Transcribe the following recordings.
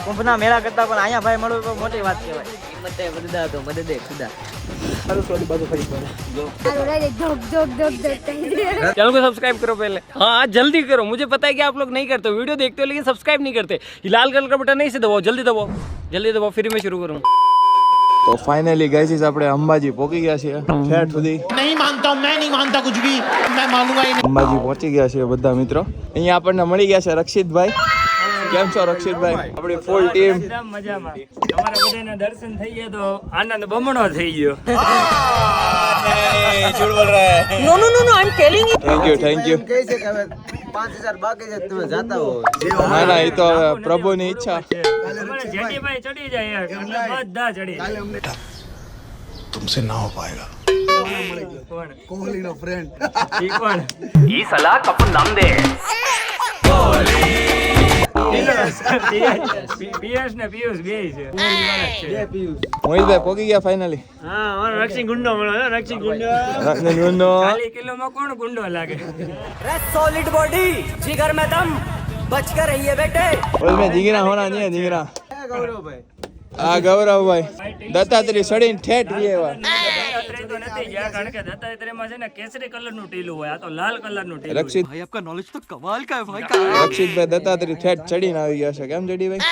કુંભના મેળા કરતા પણ અહીંયા ભાઈ મળવું તો મોટી વાત કહેવાય. હિંમતે મદદા તો મદદે ખુદા. चैनल को सब्सक्राइब करो पहले. हाँ जल्दी करो, मुझे पता है कि आप लोग नहीं करते, वीडियो देखते हो लेकिन सब्सक्राइब नहीं करते. ये लाल कलर का बटन नहीं से दबाओ, जल्दी दबाओ, फिर मैं शुरू करूँ. तो फाइनली गाइस આપણે અંબાજી પહોંચી ગયા છીએ. ઠેઠ સુધી नहीं मानता हूँ, मैं नहीं मानता कुछ भी, मैं मानूंगा ही नहीं. અંબાજી પહોંચી ગયા છે બધા મિત્રો. અહીંયા આપણને મળી ગયા છે રક્ષિતભાઈ. કેમ છો રક્ષિતભાઈ? આપણી ફૂલ ટીમ એકદમ મજામાં. તમારા બધાના દર્શન થઈ ગયા તો આનંદ બમણો થઈ ગયો. झूठ बोल रहा है. No no no no I am telling you. Thank you કહે છે કે હવે 5000 બાકી છે, તમે જાતા હો. ના ના એ તો હવે પ્રભુની ઈચ્છા. અમારા જેઠીભાઈ ચડી જાય એટલે બધા ચડી. तुमसे ना हो पाएगा. કોણ? Kohli no friend. ઈ કોણ? ಈ ಸಲ ಕಪ್ಪು ನಮ್ದೇ. પિયુષ ને પિયુષ બે છે. મોહિતભાઈ પહોંચી ગયા ફાઇનલી. હા અમારો રક્ષિક ગુંડો મળ્યો. રક્ષિક ગુંડો રક્ષિતનો 40 કિલોમાં કોણ ગુંડો લાગે? सॉलिड बॉडी जिगर में दम बच कर रहिए बेटे. ઓલમે જીગરા હોના નહીં જીગરા. ગૌરવભાઈ આ ગૌરવભાઈ દત્તાત્રેય સડીને ઠેઠ ગયા. દત્તાત્રેય તો નથી ગયા કારણ કે દત્તાત્રેયમાં છે ને કેસરી કલરનું ટીલું હોય, આ તો લાલ કલરનું ટીલું. રક્ષિત भाई आपका नॉलेज तो कमाल का है भाई. રક્ષિતભાઈ દત્તાત્રેય ઠેઠ ચડીને આવી ગયા છે. કેમ જડીભાઈ?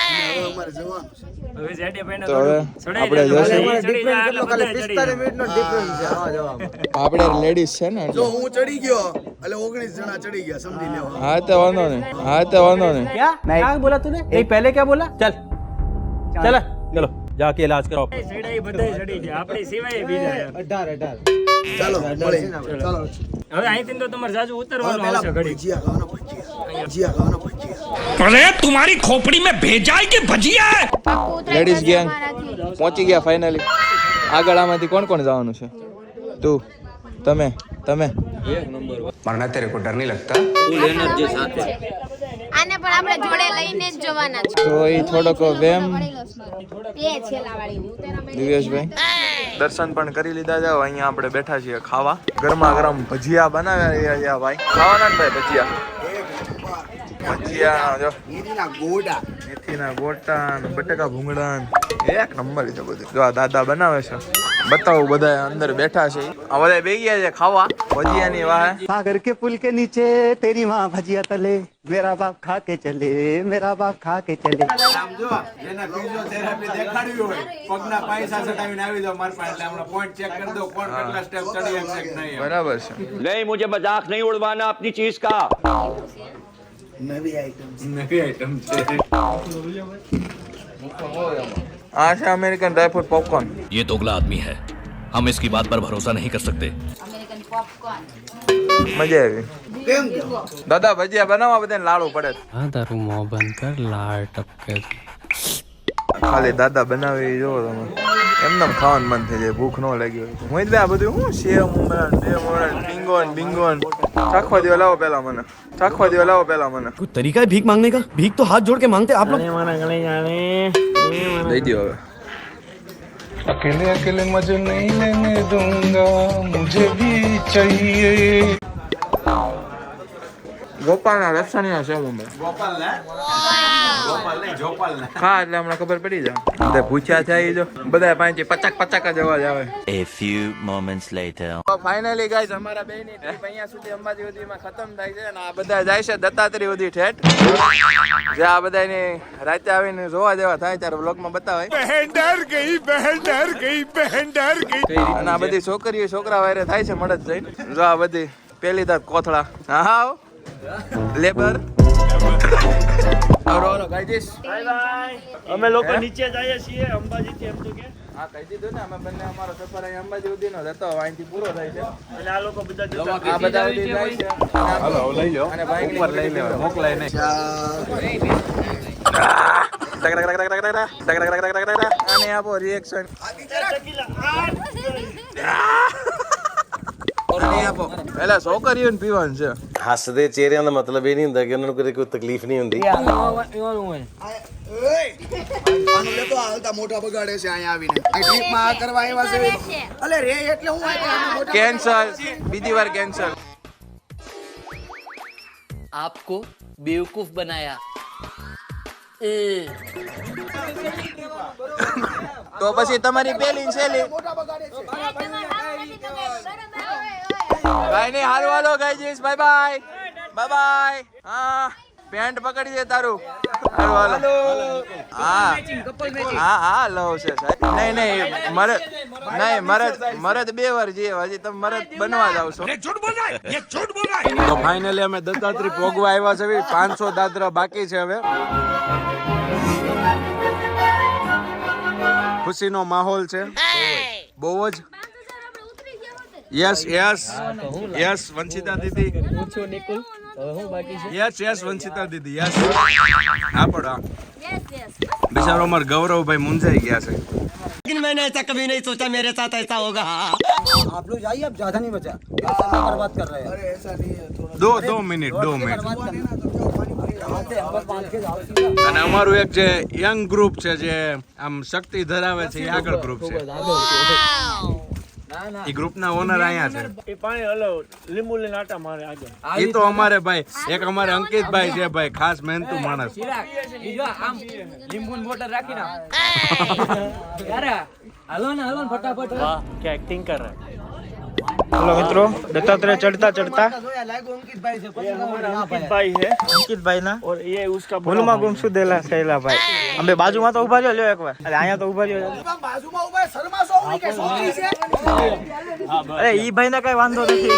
હવે જેઠીભાઈને તો હવે થોડું આપણે ચડાઈ જશું. જાય. ચડી જાય એટલે બધા ચડી 45 જાય. મિનિટનો ડિફરન્સ છે આવા જવામાં. આપણે લેડીઝ છે ને એટલે. હું ચડી ગયો એટલે 19 જણા ચડી ગયા સમજી લેવા. હા તો વાંધો નહીં. હા તો વાંધો નહીં. क्या क्या बोला तूने? नहीं पहले क्या बोला? चल चल चलो जाके इलाज कराओ. ચડાઈ બધા ચડી જાય, આપણી સિવાય બીજા. 18 ચાલો મળીએ. ચાલો હવે અહીંથી તો તમારે જાજુ ઉતરવાનું આવશે ઘડી. ભજીયા ખાવાના ભજીયા. ભજીયા ખાવાના ભજીયા. अरे तुम्हारी खोपड़ी में भेजा है कि भजिया है? લેડીઝ ગેંગ પહોંચી ગયા ફાઇનલી. આગળ આમાંથી કોણ કોણ જવાનું છે? તું, તમે मरना तेरे को डर नहीं लगता? આને પણ આપણે જોડે લઈને જ જવાના છે. તો એ થોડોક વેમ. એ છેલાવાળી દિવ્યેશભાઈ દર્શન પણ કરી લીધા છે. અહીંયા આપણે બેઠા છીએ ખાવા. ગરમા ગરમ ભજીયા બનાવ્યા છે ભાઈ. ખાવાના ને ભાઈ ભજીયા? ભજીયા જો મેથીના ગોડા. મેથીના ગોટા ને બટાકા ભૂંગળા એક નંબર છે બધું. જો આ દાદા બનાવે છે. બતાવું બધા અંદર બેઠા છે. આ બધા બે ગયા છે ખાવા ભજીયાની વાહે. सागर के पुल के नीचे तेरी माँ भजिया तले मेरा बाप खा के चले मेरा बाप खा के चले. આમ જો જેને ફિઝિયોથેરાપી દેખાડ્યું હોય પગના પૈસા સટાવીને આવી જાવ મારી પાસે એટલે હમણાં પોઈન્ટ ચેક કરી દો કોણ કેટલા સ્ટેપ ચડી શકશે કે નહીં. બરાબર છે. नहीं मुझे मजाक नहीं उड़वाना अपनी चीज का. નવી આઈટમ છે. આ છે અમેરિકન ડ્રાયફ્રૂટ પોપકોર્ન. ये दोगला आदमी है, हम इसकी बात पर भरोसा नहीं कर सकते. American popcorn. મજા આવી. કેમ દાદા ભજીયા બનાવવા બધાને લાડુ પડે છે. હા તારું મોં બંધ કર, લાળ ટપકે. ખાલી દાદા બનાવી જો તમે એમને ખાવાનું મન થઈ જાય. ભૂખ ન લાગી હોય. મોહિતભાઈ આ બધું શું સેવ મમરા બે મમરા બિંગોન ચાખવા દો લાવો પહેલા મને. कुछ तरीका है भीख मांगने का? भीख तो हाथ जोड़ के मांगते आप लोग. દઈ દો હવે. अकेले अकेले मजे नहीं लेने दूंगा, मुझे भी चाहिए. ગોપાલના લક્ષણીય છે મમ્મી. ગોપાલ ને ખા એટલે હમણાં ખબર પડી જાય. બધા ભૂખ્યા થાય જો બધા પાંચે પચાક જ અવાજ આવે. A few moments later. Finally guys અમારા બેની ટ્રીપ અહીંયા સુધી અંબાજી સુધીમાં ખતમ થાય છે અને આ બધા જાય છે દત્તાત્રેય સુધી ઠેઠ. જે આ બધાને રાતે આવીને જોવા જેવા થાય ત્યારે વ્લોગમાં બતાવાય. बहन डर गई, बहन डर गई, बहन डर गई. અને આ બધી છોકરીઓ છોકરા વાયરે થાય છે મળદ જઈને. જો આ બધી પેલી દાંત કોથળા. હા લેબર. અમે લોકો નીચે જઈએ છીએ અંબાજીથી. એમ તો કે હા કહી દીધું ને અમે બંને અમારો સફર અહીં અંબાજી સુધીનો જ હતો. અહીંથી પૂરો થાય છે. એટલે આ લોકો બધા આ બધા સુધી જાય છે. હાલો લઈ લો અને બાઈક ઉપર લઈ લેવા મોકલાય નહીં. અને આપો રિએક્શન. આપો એટલે છોકરીઓને પીવાનું છે. हसदे चेहरे का मतलब ये नहीं होता कि उन्होंने कोई तकलीफ नहीं होती. આનું લેતો હાલતા મોટા બગાડે છે અહીંયા આવીને આ ટ્રીપમાં આ કરવા આવ્યા છે. અલે રે એટલે હું મોટા કેન્સલ બીજી વાર કેન્સલ. आपको बेवकूफ बनाया તો પછી તમારી પેલી છેલી કાઈ નહીં, હારું હાલો guys, bye bye bye bye. હા પેન્ટ પકડી દે તારું. હારું હાલો. હા હા લવ છે સાહેબ. નહીં મરદ 2 વાર જીએ, હજી તમે મરદ બનવા જાવ છો. તો ફાઇનલી અમે દત્તાત્રી ભોગવા આવ્યા છે. 500 દાદરા બાકી છે હવે. ખુશીનો માહોલ છે બહુ જ. યસ વંશિતા દીદી. યસ વંશિતા દીદી. યસ હા પડો. બિચારો અમાર ગૌરવભાઈ મુંજાઈ ગયા છે. लेकिन मैंने ऐसा कभी नहीं सोचा मेरे साथ ऐसा होगा. आप लोग जाइए, अब ज्यादा नहीं बचा. बर्बाद कर रहे हैं. अरे ऐसा नहीं है, थोड़ा 2 મિનિટ. અને અમારું એક જે યંગ ગ્રુપ છે જે આમ શક્તિ ધરાવે છે એ આગળ ગ્રુપ છે. એ ગ્રુપના ઓનર અહીંયા છે. એ તો અમારે ભાઈ એક અમારે અંકિતભાઈ છે ભાઈ, ખાસ મહેનતુ માણસ. લીંબુ બોટલ રાખી ના હાલો ને ફટાફટ. વાહ क्या एक्टिंग कर रहा है. हेलो मित्रों, दत्तात्रेय चढ़ता अंकितભાઈ ના और ये उसका ભૂલમાં ગુમસુદેલા શૈલા ભાઈ. અમે બાજુમાં તો ઉભા રહ્યો એકવાર. અરે અહીંયા તો ઉભા રહ્યો. બાજુમાં ઉભા શરમાશો હોય કે છોકરી છે. અરે ઈ ભાઈ ને કઈ વાંધો નથી.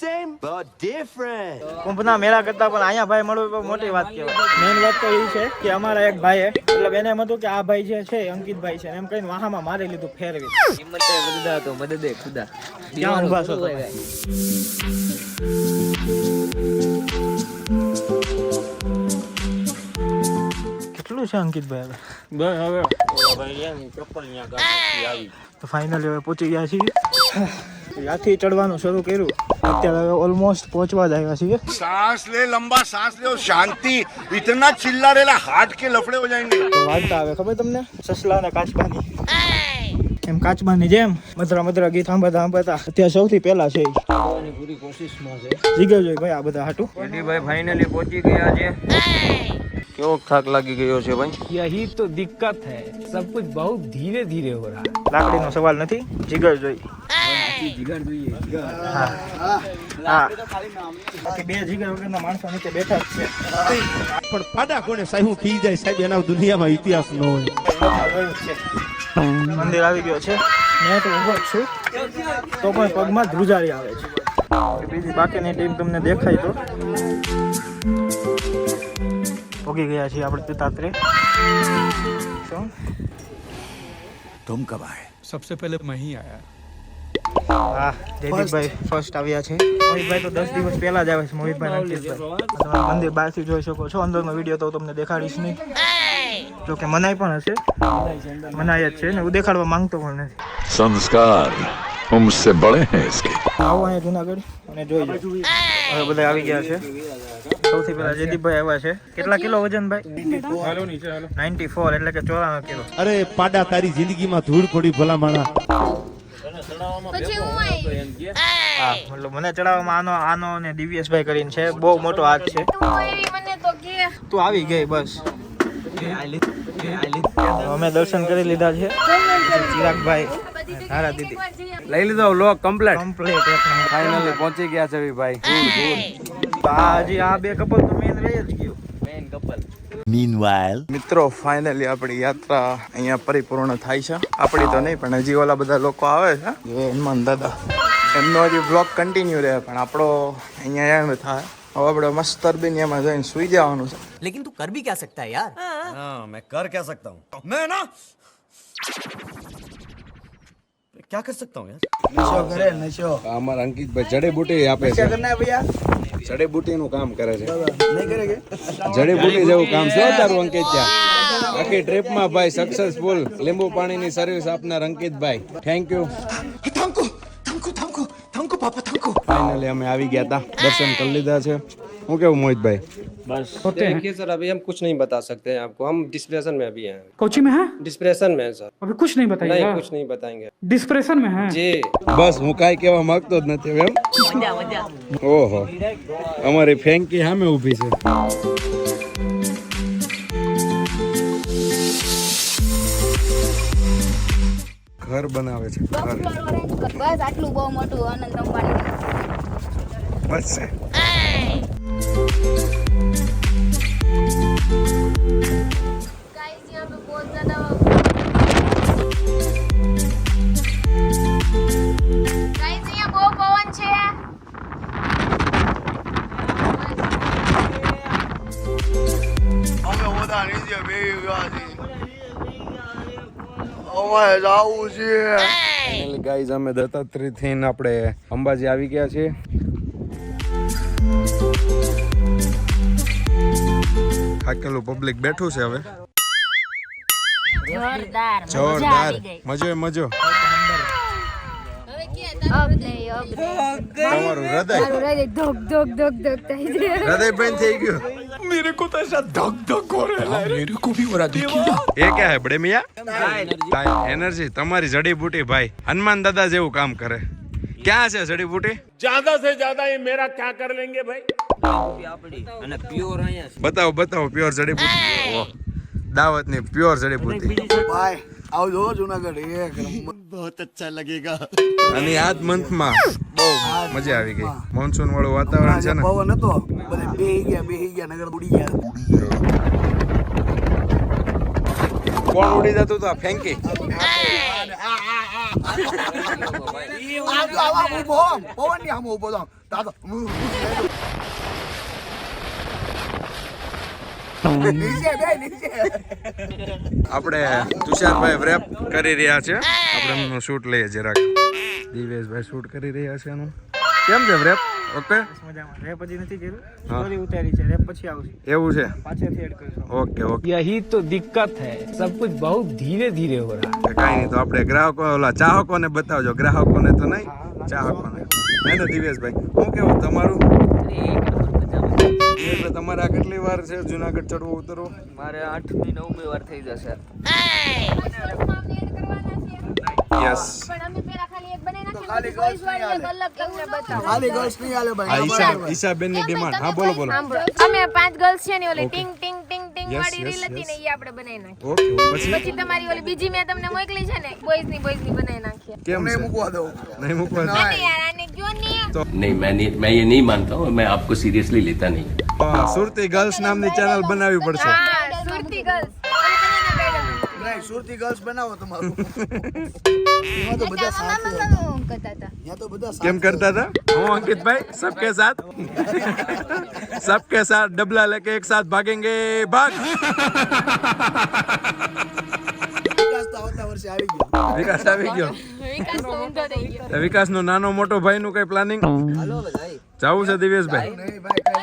Same but different. કુંભના મેળા કરતા પણ અહીંયા ભાઈ મળવું મોટી વાત કહેવાય. મેઇન વાત તો એ છે કે અમારા એક ભાઈ એટલે એને એમ હતું કે આ ભાઈ જે છે અંકિતભાઈ છે એમ કહીને વાહામાં મારી લીધું ફેરવી. હિંમતે બદદા તો મદદે ખુદા. ક્યાં ઊભા છો તમે? કેટલું છે અંકિતભાઈ હવે? તો ફાઇનલી હવે પહોંચી ગયા છીએ. ત્યાંથી ચડવાનું શરૂ કર્યું. અત્યારે હવે ઓલમોસ્ટ પહોંચવા જ આવ્યા છીએ. सांस ले, लंबा सांस ले और शांति. इतना चिल्ला रेला हार्ट के लफड़े हो जाएंगे. તો વાર્તા આવે ખબર તમને? સસલા અને કાચબાની. એમ કાચબાની જેમ મધરા ગીત સાંભળતા અત્યારે સૌથી પહેલા છે પૂરી કોશિશમાં છે. જીગર જોઈ ભાઈ આ બધા હાટું. ભાઈ ફાઇનલી પહોંચી ગયા છે. કેવો થાક લાગી ગયો છે ભાઈ? यही तो दिक्कत है, सब कुछ बहुत धीरे धीरे हो रहा है. લાકડીનો સવાલ નથી, જીગર જોઈ. जिगर જોઈએ. હા બાકી 2 જીગર વગરના માણસો નીચે બેઠા જ છે. પણ પાડા કોને સાહેબ ખી જાય સાહેબ, એના દુનિયામાં ઇતિહાસ ન હોય. મંદિર આવી ગયો છે. મેં તો ઊભો જ છું તો પણ પગમાં ધ્રુજારી આવે છે. બીજી બાકીની ટીમ તમને દેખાય તો પહોંચી ગયા છીએ આપણે દત્તાત્રેય. શું तुम कब आए? सबसे पहले मैं ही आया. હા જયદીપભાઈ ફર્સ્ટ આવ્યા છે. મોહિતભાઈ તો 10 દિવસ પહેલા જ આવે છે. મોહિતભાઈ અંકિતભાઈ તમે મંદિર બહારથી જોઈ શકો છો. અંદરનો વિડીયો તો તમને દેખાડીશ નહીં. જો કે મનાઈ પણ હશે, મનાઈ જ છે ને હું દેખાડવા માંગતો પણ નથી. संस्कार हमसे बड़े हैं इसके. આવો અહીંયા જુનાગઢ અને જોઈજો. હવે બધા આવી ગયા છે. સૌથી પહેલા જયદીપભાઈ આવ્યા છે. કેટલા કિલો વજન ભાઈ? 94 એટલે કે 94 કિલો. अरे पाडा तारी जिंदगी में धूल पड़ी भला माना. પછી હું આવી. હા મતલબ મને ચડાવવામાં આનો અને દિવ્યેશભાઈ કરીને છે. બહુ મોટો હાથ છે. તું આવી મને તો કે. તું આવી ગઈ બસ. અમે દર્શન કરી લીધા છે. ચિરાગભાઈ, નારા દીદી લઈ લીધો વ્લોગ કમ્પ્લીટ. ફાઇનલી પહોંચી ગયા છે ભાઈ. હજી આ 2 કપલ તો મેન રહી જ ગયું. Main couple. મિત્રો ફાઇનલી આપણી યાત્રા અહીંયા પરિપૂર્ણ થાય છે. આપણી તો નહીં પણ હજી ઓલા બધા લોકો આવે છે. હનુમાન દાદા એમનો હજી બ્લોગ કન્ટિન્યુ રહે પણ આપણો અહીંયા એમ થાય. હવે આપણે મસ્ત તરબીનિયામાં જઈને સુઈ જવાનું છે. लेकिन तू कर भी क्या सकता है यार. हाँ मैं कर क्या सकता हूँ मैं ना क्या कर सकता हूँ यार. અમારા અંકિતભાઈ જડીબુટી આપે છે. જડીબુટી નું કામ કરે છે. જડીબુટી જેવું કામ છે તારું અંકિત ત્યાં. આખી ટ્રીપમાં ભાઈ સક્સેસફુલ લીંબુ પાણીની સર્વિસ આપનાર અંકિતભાઈ, થેન્ક યુ. ફાઇનલી અમે આવી ગયા હતા. દર્શન કરી લીધા છે. હું કેવું મોહિતભાઈ? बस देखिए सर, अभी हम कुछ नहीं बता सकते हैं आपको, हम डिस्प्रेशन में अभी हैं। कोची में है डिस्प्रेशन में है सर, अभी कुछ नहीं बताइएगा नहीं कुछ नहीं बताएंगे डिस्प्रेशन में है जी। બસ હું કાંઈ કહેવા માંગતો જ નથી એમ. ઓહો, અમારી ફેંકી સામે ઊભી છે. ઘર બનાવે છે ઘર. બસ આટલું બહુ મોટું આનંદ અંબાણી બસ છે. गाइस यहाँ पे बहुत ज्यादा गाइस यहाँ बहुत पवन છે અમે બધા નીચે બેસી ગયા છીએ અમારે જાવું છે ફાઇનલી ગાઈઝ અમે દત્તાત્રેય થઈને આપણે અંબાજી આવી ગયા છીએ. થાકેલું પબ્લિક બેઠું છે હવે. જોરદાર જોરદાર મજો મજો. તમારું હૃદય ધોક ધોક ધોક ધોક થાય છે હૃદય બંધ થઈ ગયું. मेरे को तो ऐसा धक धक हो रहा है मेरे को भी हो रहा देखिए એ ક્યાં હે બડે મિયા? એનર્જી તમારી જડીબુટી ભાઈ હનુમાન દાદા જેવું કામ કરે. ક્યાં છે જડીબુટી? ज्यादा से ज्यादा ये मेरा क्या कर लेंगे भाई? બતાવો બતાવો પ્યોર જડીબુટી. ઓહ, દાવતની પ્યોર જડીબુટી. ભાઈ આવજો જુનાગઢ એક बहुत अच्छा लगेगा અને આ જ મંથમાં બહુ મજા આવી ગઈ. મોન્સૂન વાળું વાતાવરણ છે ને. પવન હતો બધે બેહી ગયા નગર ઉડી ગયા કોણ ઉડી જતું તો ફેંકી. પવન ની આમ ઉભો દાદા આપણે તુષારભાઈ રેપ કરી રહ્યા છે. આપણે એમનું શૂટ લઈએ જરાક. દિવેશભાઈ શૂટ કરી રહ્યા છે એનું. કેમ છે રેપ? ઓકે મજામાં રેપ હજી નથી કર્યું હા. સ્ટોરી ઉતારી છે રેપ પછી આવશે એવું છે. પાછળથી એડ કરીશું ઓકે ઓકે. यही तो दिक्कत है, सब कुछ बहुत धीरे धीरे हो रहा है. કાંઈ નહીં તો આપણે ગ્રાહકો ઓલા ચાહકોને બતાવજો. ગ્રાહકોને તો નહીં, ચાહકોને. હે ને દિવેશભાઈ? શું કેવું તમારું? દિવેશભાઈ તમારે આ કેટલી વાર છે જુનાગઢ ચડવું ઉતરવું? મારે 8મી 9મી વાર થઈ જશે યસ. પણ અમે પેલા ખાલી એક બનાવી નાખીએ બોયઝ વાળી એક અલગ તમને બતાવો ખાલી ગર્લ્સ નહીં હાલે આ ભાઈ ઈશાબેનની ડિમાન્ડ. હા બોલો બોલો. અમે 5 ગર્લ્સ છે ને ઓલી ટિંગ ટિંગ ટિંગ ટિંગ Yes, વાળી yes, રીલ હતી ને yes. એ આપણે બનાવી નાખી. ઓકે પછી પછી તમારી ઓલી બીજી મેં તમને મોકલી છે ને બોયઝ ની બનાવી નાખીએ. કેમ છે? મૂકવા દઉં નહીં મૂકવા દે. અને યાર આને કયો નહીં नहीं मैं ये नहीं मानता हूँ मैं आपको सीरियसली लेता नहीं હા, સુરતી ગર્લ્સ નામની ચેનલ બનાવવી પડશે. હા સુરતી ગર્લ્સ નહીં સુરતી ગર્લ્સ બનાવો તમારું તો બધા સાથે કરતા હતા ત્યાં તો બધા કેમ કરતા હતા? હું અંકિતભાઈ सबके साथ सबके साथ डबला लेके एक साथ भागेंगे भाग. વિકાસ તો આવતા વર્ષે આવી ગયો વિકાસ આવી ગયો. વિકાસ તો ઊંધો થઈ ગયો. વિકાસનો નાનો મોટો ભાઈનું કઈ પ્લાનિંગ જાવું છે દિવેશભાઈ? નહીં ભાઈ કઈ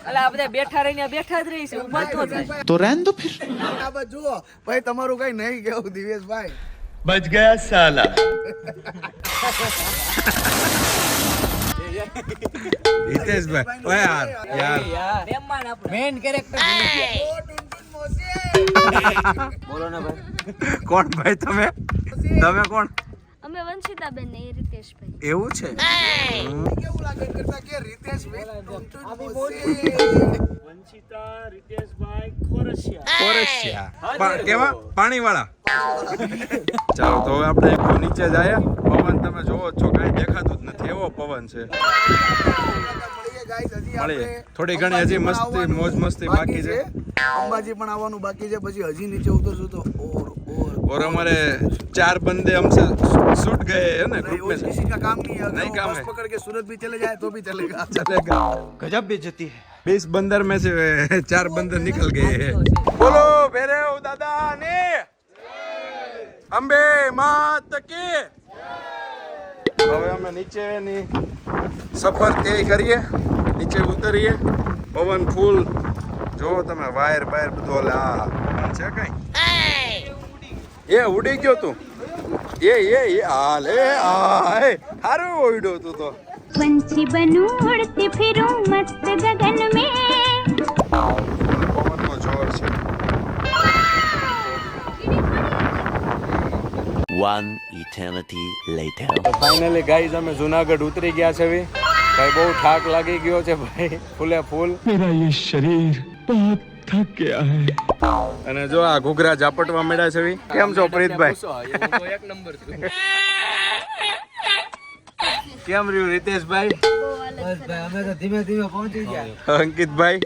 અલા આ બધા બેઠા રહીને બેઠા જ રહીશું ઉભા તો જ નહીં આ બાજુ જુઓ ભાઈ તમારું કઈ નહીં કેવું દિવેશભાઈ बच गया साला હિતેશભાઈ ઓય યાર મહેમાન આપણો મેઇન કેરેક્ટર બોલો ને ભાઈ કોણ ભાઈ તમે? તમે કોણ? અમે વંશિતાબેન ને એ રીતેશભાઈ. એવું છે? કેવું લાગે કરતા કે રીતેશ કોરસિયા. કેવા પાણીવાળા? ચાલો તો હવે આપણે એક નીચે જઈએ. પવન તમે જોવો જ છો, કાંઈ દેખાતું જ નથી, એવો પવન છે. મળીએ. થોડી ઘણી હજી મસ્તી મોજ મસ્તી બાકી છે. અંબાજી પણ આવવાનું બાકી છે પછી હજી નીચે ઉતરશું તો और हमारे 4 बंदे हमसे छूट गए है ना ग्रुप में से. किसी का काम नहीं है अगर नहीं वो काम बस है. पकड़ के सूरत भी चले जाए तो भी चलेगा चलेगा. गजब बेइज्जती है. 20 बंदर में से 4 बंदर निकल गए हैं. बोलो भैरव दादा ने अंबे मात की. હવે અમે નીચેની સફર તય કરીએ, નીચે ઉતરીએ. પવન ફૂલ જો તમે વાયર બાયર બધું ઓલે આ છે કઈ એ ઉડી ગયો તું એ હાલે આય હારું ઉડ્યો તું તો पंछी बनूं उड़ती फिरूं मस्त गगन में One eternity later. Finally guys અમે જુનાગઢ ઉતરી ગયા છે ભાઈ બહુ થાક લાગી ગયો છે ભાઈ ફૂલે ફૂલ મેરા યે શરીર બહુત થક ગયા હૈ અને જો આ ઘૂઘરા ઝાપટવા મળ્યા છે કેમ છો પ્રીતભાઈ એક નંબર છું કેમ રહ્યું રીતેશભાઈ બસ ભાઈ અમે તો ધીમે ધીમે પહોંચી ગયા અંકિતભાઈ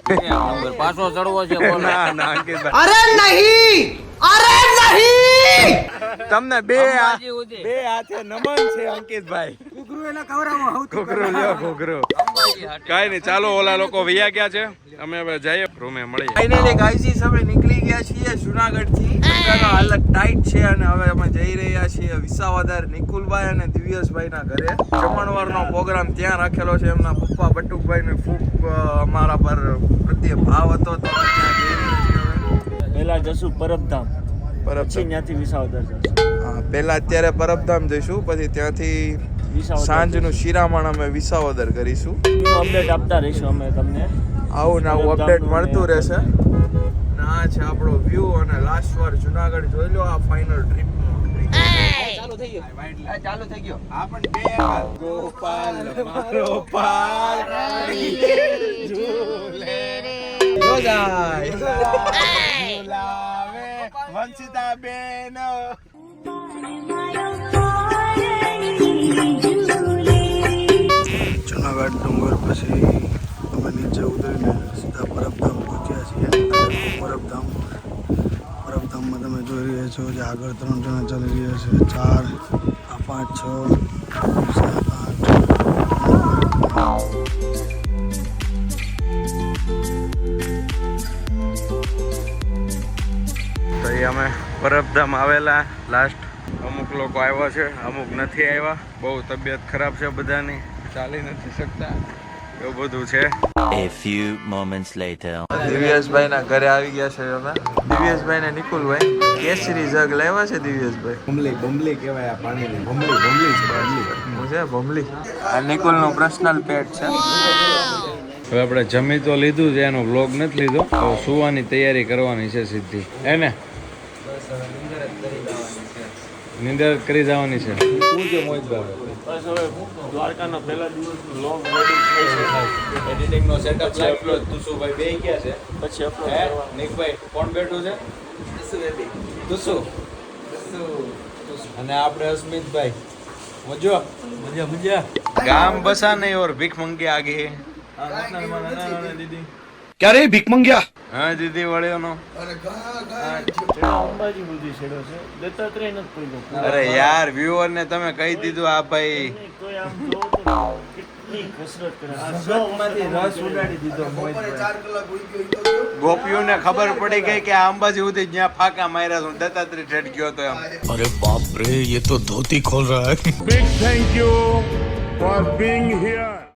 પાછો ચડવો છે ના ના અંકિતભાઈ તમને બે હાથે નમન છે અંકિતભાઈ ઘૂઘરું લ્યો ઘૂઘરું કાઈ નહીં ચાલો ઓલા લોકો વૈયા ગયા છે અમે હવે જઈએ રૂમે મળીએ ફાઇનલી ગાઈઝ અમે નીકળી ગયા છીએ જુનાગઢ થી હાલત ટાઈટ છે અને હવે અમે જઈ રહ્યા છીએ વિસાવદર નિકુલભાઈ અને દિવ્યેશભાઈ ના ઘરે જમણવારનો પ્રોગ્રામ ત્યાં રાખેલો છે એમના પપ્પા બટુકભાઈ ને ખૂબ અમારા પર પ્રત્યે ભાવ હતો તો અમે ત્યાં જઈ રહ્યા છીએ પહેલા જશું પરબધામ, પછી ત્યાંથી વિસાવદર જશું. હા પહેલા અત્યારે પરબધામ જઈશું પછી ત્યાંથી સાંજનું શિરામણ અમે વિસાવદર કરીશું. અપડેટ આપતા રહીશું અમે તમને. આવું ને આવું અપડેટ મળતું રહેશે. આ છે આપણો વ્યૂ અને લાસ્ટ વાર જુનાગઢ જોઈ લો આ ફાઇનલ ટ્રીપ ચાલુ થઈ ગયો ચાલુ થઈ ગયો આ પણ બે ગોપાલ મારો પાલ ઝૂલે જો જાય ઝૂલાવે વંશિતા બેન જુનાગઢ ડુંગર પછી અમે નીચે ઉતરીને સીધા પરબધામ પહોંચ્યા છીએ. પરબધામમાં તમે જોઈ રહ્યા છો જે આગળ 3 જણા ચાલી રહ્યા છે 4 આ 5 6 7 8 તો એ અમે પરબધામ આવેલા લાસ્ટ અમુક લોકો આવ્યા છે અમુક નથી આવ્યા બહુ તબિયત ખરાબ છે બધાની ચાલી નથી શકતા એવું બધું છે. A few moments later. દિવ્યેશભાઈ ના ઘરે આવી ગયા છે અમે. દિવ્યેશભાઈ ને નિકુલભાઈ કેસરી જગ લાવ્યા છે. દિવ્યેશભાઈ બમલી કહેવાય આ પાણીની બમલી છે બમલી. આ નિકુલ નો પર્સનલ પેટ છે. હવે આપણે જમી તો લીધું છે એનો વ્લોગ નથી લીધો હવે સુવાની તૈયારી કરવાની છે સીધી એને નિંદર કરી જવાની છે. શું છે મોહિતભાઈ બસ હવે દ્વારકાનો પહેલા દિવસ લોંગ વેડિંગ થઈ છે. એડિટિંગ નો સેટઅપ છે એટલો તુસુભાઈ બે ગયા છે પછી અપલોડ નિકભાઈ કોણ બેઠું છે તુસુ અને આપણે અસ્મિતભાઈ મજો મજા ગામ બસા નહીં ઓર ભીખ મંગે આગે દીદી क्या रे भीख मंगिया હા દીદી વળ્યોનો અંબાજી સુધી છેડો છે દત્તાત્રેય નથી કોઈ અરે યાર વ્યુઅર ને તમે કહી દીધું આ ભાઈ કોઈ આમ જોવો તો કેટલી કસરત કરે આ સૌમાંથી રસ ઉડાડી દીધો મોહિતભાઈ. ગોપીઓને ખબર પડી ગઈ કે આ અંબાજી સુધી જ્યાં ફાકા માર્યા છું દત્તાત્રેય ઠેઠ ગયો તો એમ. अरे बाप रे ये तो धोती खोल रहा है big thank you for being here.